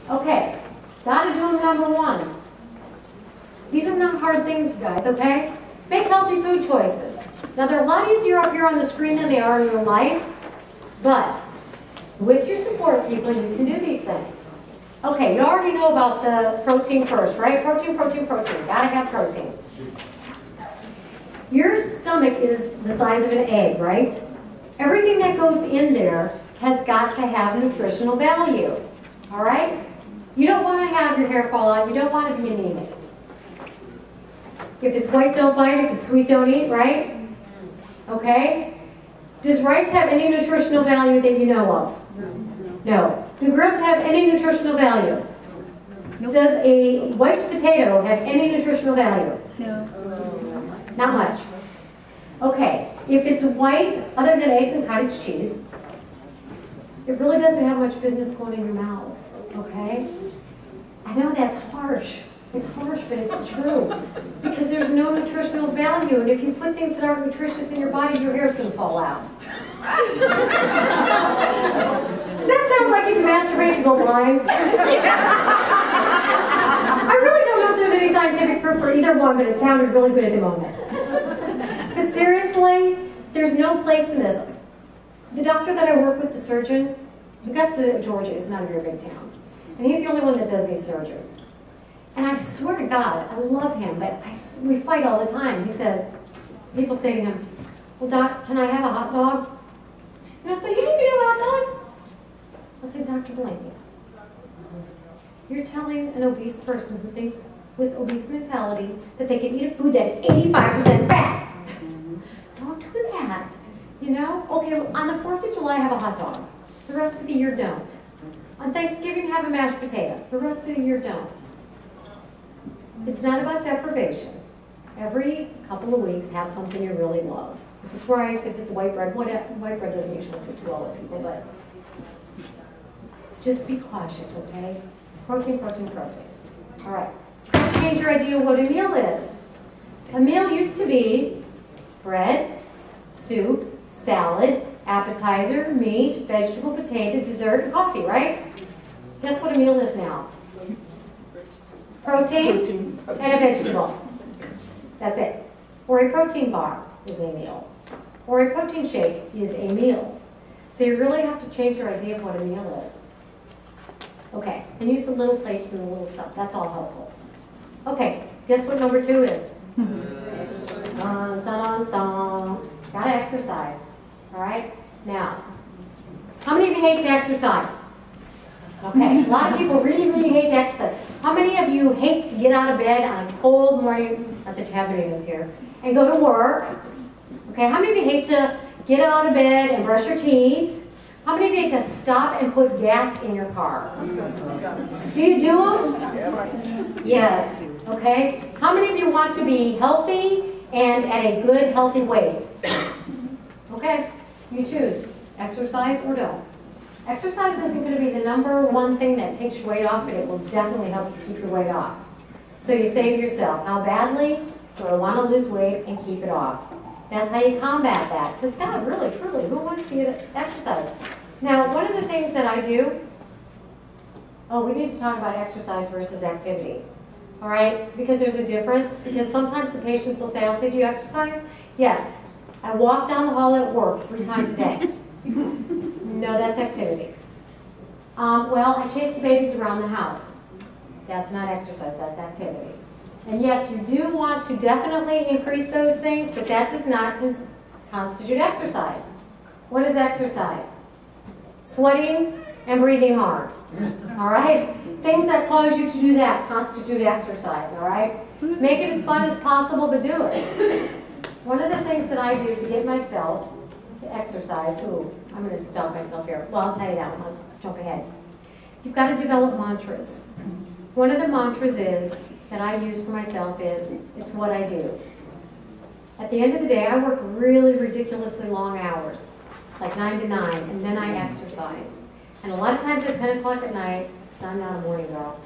Okay, gotta do them number one. These are not hard things, guys, okay? Make healthy food choices. Now, they're a lot easier up here on the screen than they are in real life, but with your support people, you can do these things. Okay, you already know about the protein first, right? Protein, protein, protein. Gotta have protein. Your stomach is the size of an egg, right? Everything that goes in there has got to have nutritional value, all right? You don't want to have your hair fall out. You don't want to be anemic. If it's white, don't bite. If it's sweet, don't eat, right? Okay? Does rice have any nutritional value that you know of? No. Do grits have any nutritional value? Does a white potato have any nutritional value? No. Not much. Okay, if it's white, other than eggs and cottage cheese, it really doesn't have much business going in your mouth, okay? I know that's harsh. It's harsh, but it's true. Because there's no nutritional value, and if you put things that aren't nutritious in your body, your hair's going to fall out. Does that sound like if you masturbate, you go blind? I really don't know if there's any scientific proof for either one, but it sounded really good at the moment. But seriously, there's no place in this. The doctor that I work with, the surgeon, Augusta, Georgia is not a very big town. And he's the only one that does these surgeries. And I swear to God, I love him, but we fight all the time. He says, people say to him, well, Doc, can I have a hot dog? And I say, you can have a hot dog? I say, Dr. Blaney, you're telling an obese person who thinks with obese mentality that they can eat a food that is 85% fat. Don't do that. You know? Okay, on the 4th of July, have a hot dog. The rest of the year, don't. On Thanksgiving, have a mashed potato. The rest of the year, don't. It's not about deprivation. Every couple of weeks, have something you really love. If it's rice, if it's white bread, white bread doesn't usually sit too well with people, but just be cautious, okay? Protein, protein, protein. All right. Change your idea of what a meal is. A meal used to be bread, soup, salad, appetizer, meat, vegetable, potato, dessert, and coffee, right? Guess what a meal is now? Protein and a vegetable. That's it. Or a protein bar is a meal. Or a protein shake is a meal. So you really have to change your idea of what a meal is. Okay, and use the little plates and the little stuff. That's all helpful. Okay, guess what number 2 is? Dun, dun, dun. Gotta exercise. All right? Now, how many of you hate to exercise? Okay, a lot of people really, really hate to exercise. How many of you hate to get out of bed on a cold morning, not that you have any of those here, and go to work? Okay, how many of you hate to get out of bed and brush your teeth? How many of you hate to stop and put gas in your car? Do you do them? Yes. Okay. How many of you want to be healthy and at a good, healthy weight? Okay. You choose. Exercise or don't. Exercise isn't going to be the #1 thing that takes your weight off, but it will definitely help you keep your weight off. So you say to yourself, how badly do I want to lose weight and keep it off? That's how you combat that. Because God, really, truly, who wants to get exercise? Now, one of the things that I do, we need to talk about exercise versus activity. All right? Because there's a difference. Because sometimes the patients will say, I'll say, do you exercise? Yes. I walk down the hall at work 3 times a day. No, that's activity. Well, I chase the babies around the house. That's not exercise, that's activity. And yes, you do want to definitely increase those things, but that does not constitute exercise. What is exercise? Sweating and breathing hard. All right? Things that cause you to do that constitute exercise, all right? Make it as fun as possible to do it. One of the things that I do to get myself to exercise, I'm going to stop myself here. Well, I'll tell you that one. I'll jump ahead. You've got to develop mantras. One of the mantras that I use for myself is, it's what I do. At the end of the day, I work really ridiculously long hours, like 9 to 9, and then I exercise. And a lot of times at 10 o'clock at night, because I'm not a morning girl,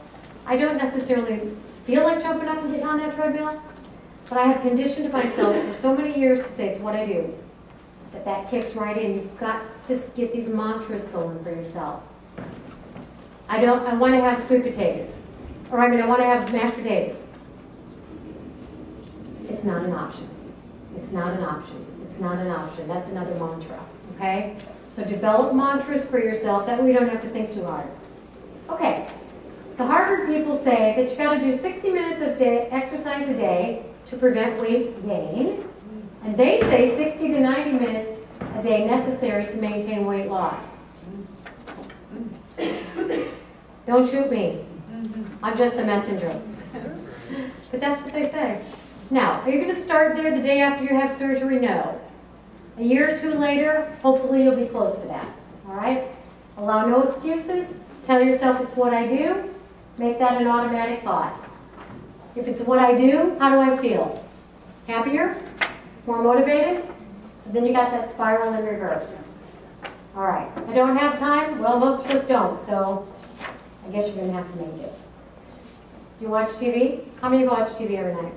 I don't necessarily feel like jumping up and getting on that treadmill, but I have conditioned myself for so many years to say it's what I do. That kicks right in. You've got to get these mantras going for yourself. I want to have sweet potatoes. Or I want to have mashed potatoes. It's not an option. It's not an option. It's not an option. That's another mantra, okay? So develop mantras for yourself. That way you don't have to think too hard. Okay. The Harvard people say that you got to do 60 minutes of exercise a day to prevent weight gain. And they say 60 to 90 minutes a day necessary to maintain weight loss. Don't shoot me. I'm just the messenger. But that's what they say. Now, are you going to start there the day after you have surgery? No. A year or two later, hopefully you'll be close to that. All right? Allow no excuses. Tell yourself it's what I do. Make that an automatic thought. If it's what I do, how do I feel? Happier? More motivated? So then you got that spiral in reverse. All right. I don't have time? Well, most of us don't, so I guess you're going to have to make it. Do you watch TV? How many of you watch TV every night?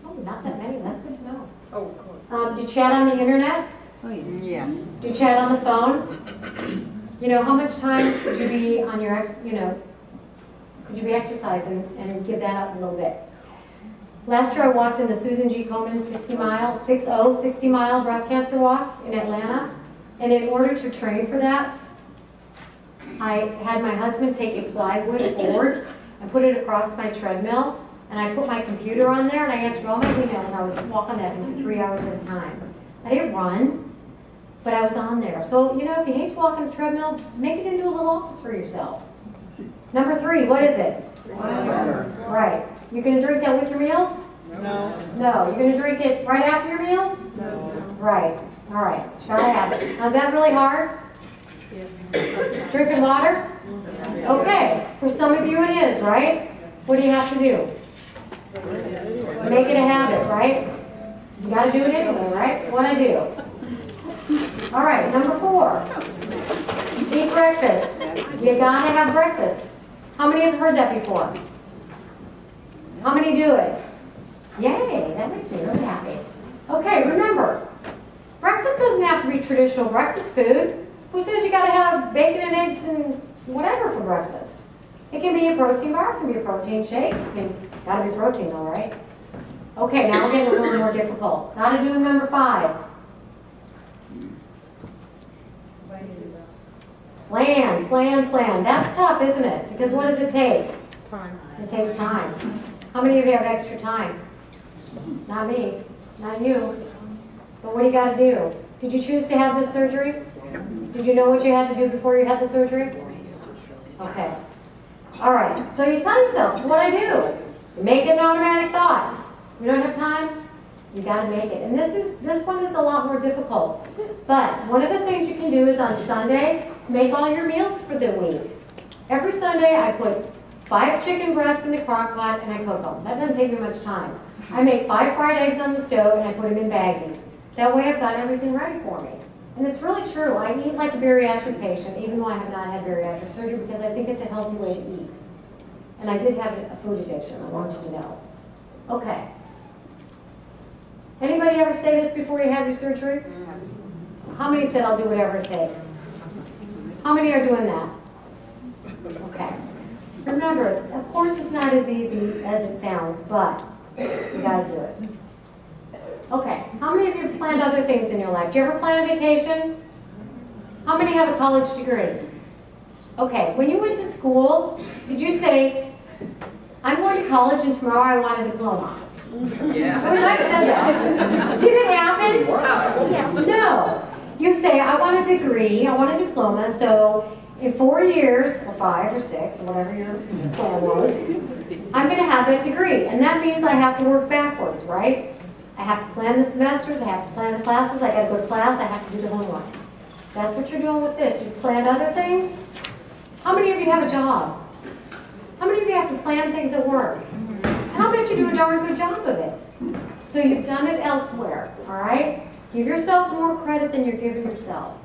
Oh, not that many. That's good to know. Oh, of course. Do you chat on the internet? Oh, yeah. Do you chat on the phone? You know, how much time could you be on your, could you be exercising and give that up a little bit? Last year I walked in the Susan G. Komen 60-mile breast cancer walk in Atlanta. And in order to train for that, I had my husband take a plywood board and put it across my treadmill. And I put my computer on there and I answered all my emails and I would walk on that for 3 hours at a time. I didn't run, but I was on there. So, you know, if you hate to walk on the treadmill, make it into a little office for yourself. Number 3, what is it? Water. Right. You're going to drink that with your meals? No. No. You're going to drink it right after your meals? No. Right. All right. Try to have it. Now, is that really hard? Drinking water? Okay. For some of you it is, right? What do you have to do? Make it a habit, right? You got to do it anyway, right? What I do. All right, number 4. Eat breakfast. You got to have breakfast. How many have heard that before? How many do it? Yay, that makes me really happy. Okay, remember, breakfast doesn't have to be traditional breakfast food. Who says you got to have bacon and eggs and whatever for breakfast? It can be a protein bar, it can be a protein shake. Got to be protein though, right? Okay, now we're getting a little more difficult. Got to do number 5. Plan. That's tough, isn't it? Because what does it take? Time. It takes time. How many of you have extra time? Not me. Not you. But what do you got to do? Did you choose to have this surgery? Did you know what you had to do before you had the surgery? Okay. All right. So you tell yourself, what I do? You make it an automatic thought. You don't have time? You got to make it. And this one is a lot more difficult. But one of the things you can do is on Sunday, make all your meals for the week. Every Sunday I put 5 chicken breasts in the crock pot and I cook them. That doesn't take me much time. I make 5 fried eggs on the stove and I put them in baggies. That way I've got everything ready for me. And it's really true. I eat like a bariatric patient, even though I have not had bariatric surgery, because I think it's a healthy way to eat. And I did have a food addiction, I want you to know. Okay. Anybody ever say this before you have your surgery? How many said, I'll do whatever it takes? How many are doing that? Okay. Remember, of course it's not as easy as it sounds, but you gotta do it. Okay, how many of you planned other things in your life? Do you ever plan a vacation? How many have a college degree? Okay, when you went to school, did you say, I'm going to college and tomorrow I want a diploma? Yeah. Who might have said that? Did it happen? No. You say, I want a degree, I want a diploma, so in 4 years, or 5 or 6, or whatever your plan was, I'm going to have that degree. And that means I have to work backwards, right? I have to plan the semesters, I have to plan the classes, I got to go to class, I have to do the homework. That's what you're doing with this. You planned other things. How many of you have a job? How many of you have to plan things at work? And I'll bet you do a darn good job of it. So you've done it elsewhere, all right? Give yourself more credit than you're giving yourself.